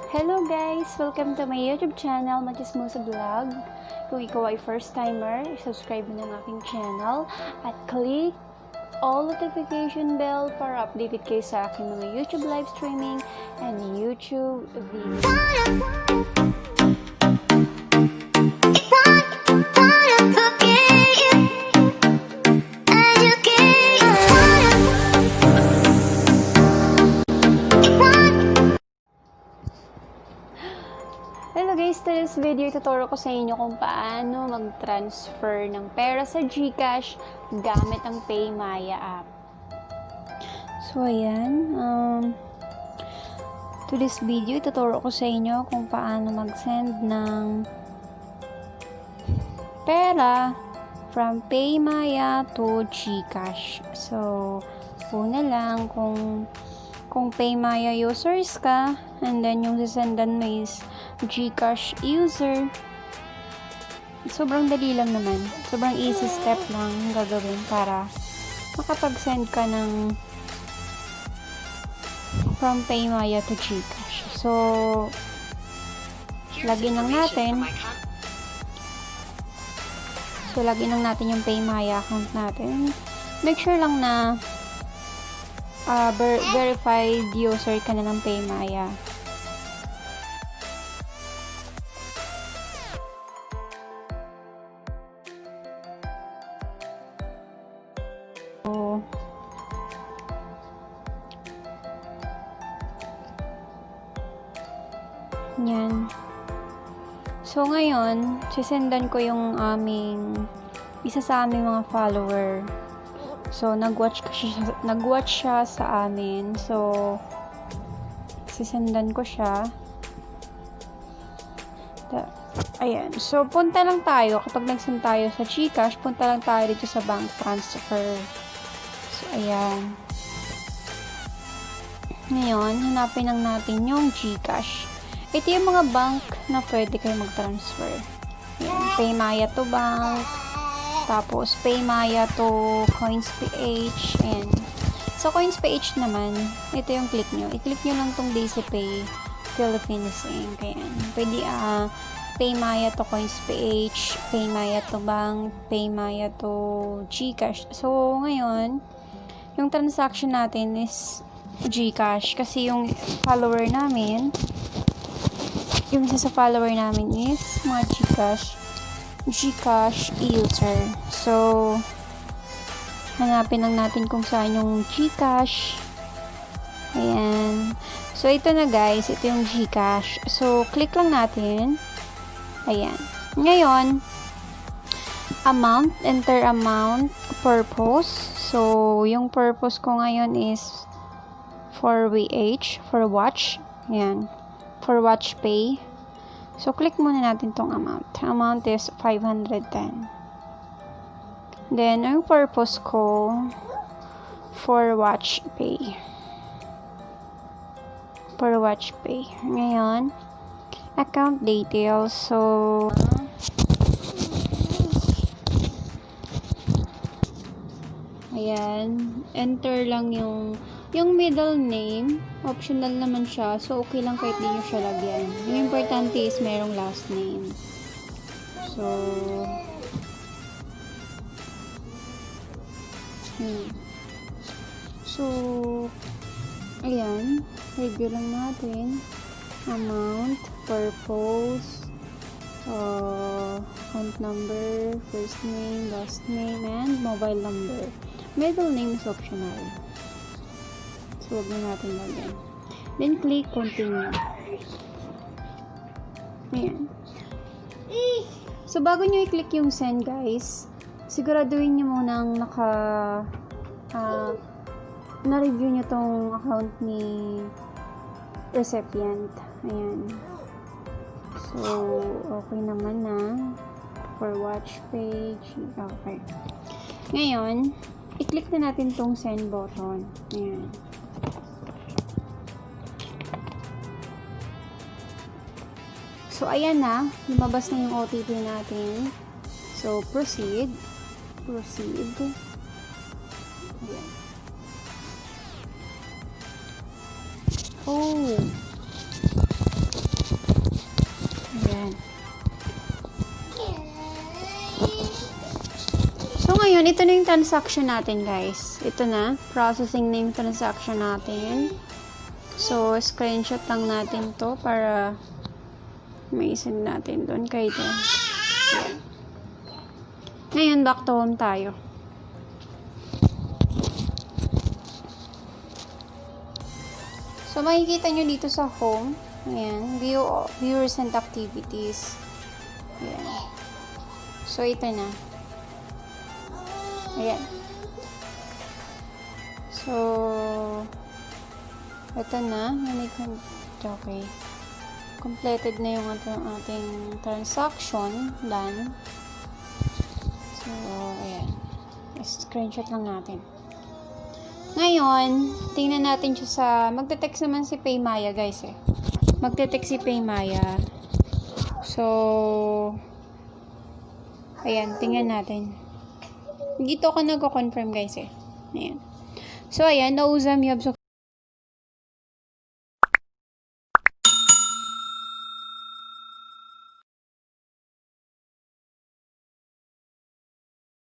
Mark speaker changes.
Speaker 1: Hello guys! Welcome to my YouTube channel, Machismosa Vlog. Kung ikaw ay first timer, subscribe mo ng aking channel at click all notification bell para updated kayo sa aking mga YouTube live streaming and YouTube videos. Hello guys, today's video ituturo ko sa inyo kung paano mag-transfer ng pera sa Gcash gamit ang Paymaya app. So ayan, today's video ituturo ko sa inyo kung paano mag-send ng pera from Paymaya to Gcash. So, una lang kung Paymaya users ka, and then yung sisendan mo is Gcash user, sobrang dali lang naman. Sobrang easy step lang gagawin para makapag-send ka ng from Paymaya to Gcash. So, lagyan lang natin. Lagyan lang natin yung Paymaya account natin. Make sure lang na verified user ka na ng Paymaya. So, yan. So, ngayon, sisendan ko yung isa sa aming mga follower. So, nag-watch siya sa amin. So, sisendan ko siya. Ayan. So, punta lang tayo. Kapag nag-send tayo sa Gcash, punta lang tayo dito sa bank transfer. So, ayan. Ngayon, hanapin lang natin yung Gcash. Ito yung mga bank na pwede kayo mag-transfer. Ayan. Paymaya to bank. Tapos, Paymaya to Coins.ph. And so, Coins.ph naman, ito yung click nyo. I-click nyo lang tong DCPay Philippines Inc. Ayan. Pwede, Paymaya to Coins.ph, Paymaya to bank, Paymaya to Gcash. So, ngayon, yung transaction natin is Gcash. Kasi yung follower namin, yung isa sa follower namin is mga Gcash user. So, hanapin lang natin kung saan yung Gcash. Ayan. So, ito na guys. Ito yung Gcash. So, click lang natin. Ayan. Ngayon, amount. Enter amount. Purpose. So, yung purpose ko ngayon is for WH. For watch. Ayan. For watch pay. So, click muna natin tong amount. Amount is 510. Then, yung purpose ko, for watch pay. For watch pay. Ngayon, account details. So, ayan. Enter lang yung middle name, optional naman siya. So, okay lang kahit di nyo siya lagyan. Yung importante is merong last name. So, ayan. Review lang natin. Amount, purpose, account number, first name, last name, and mobile number. Middle name is optional. So, huwag na natin lagyan. Then, click continue. Ayan. So, bago nyo i-click yung send, guys, siguraduhin nyo munang na-review nyo tong account ni recipient. Ayan. So, okay naman na. For watch page. Okay. Ngayon, i-click na natin tong send button. Ayan. So, ayan na. Lumabas na yung OTP natin. So, proceed. Proceed. Ayan. Oh. ito na yung transaction natin, guys. Ito na. Processing na yung transaction natin. So, screenshot lang natin to para maisend natin doon kay Dan. Ayan. Ngayon, back to home tayo. So, makikita nyo dito sa home. Ayan. Viewers and activities. Ayan. So, ito na. Ayan. So, ito na. Okay. Completed na yung ating transaction. Done. So, ayan. Screenshot lang natin. Ngayon, tingnan natin siya sa... Magte-text naman si Paymaya, guys, eh. Magte-text si Paymaya. So, ayan. Tingnan natin. Dito ako nag-confirm, guys, eh. Ayan. So, ayan. Nauzam, you have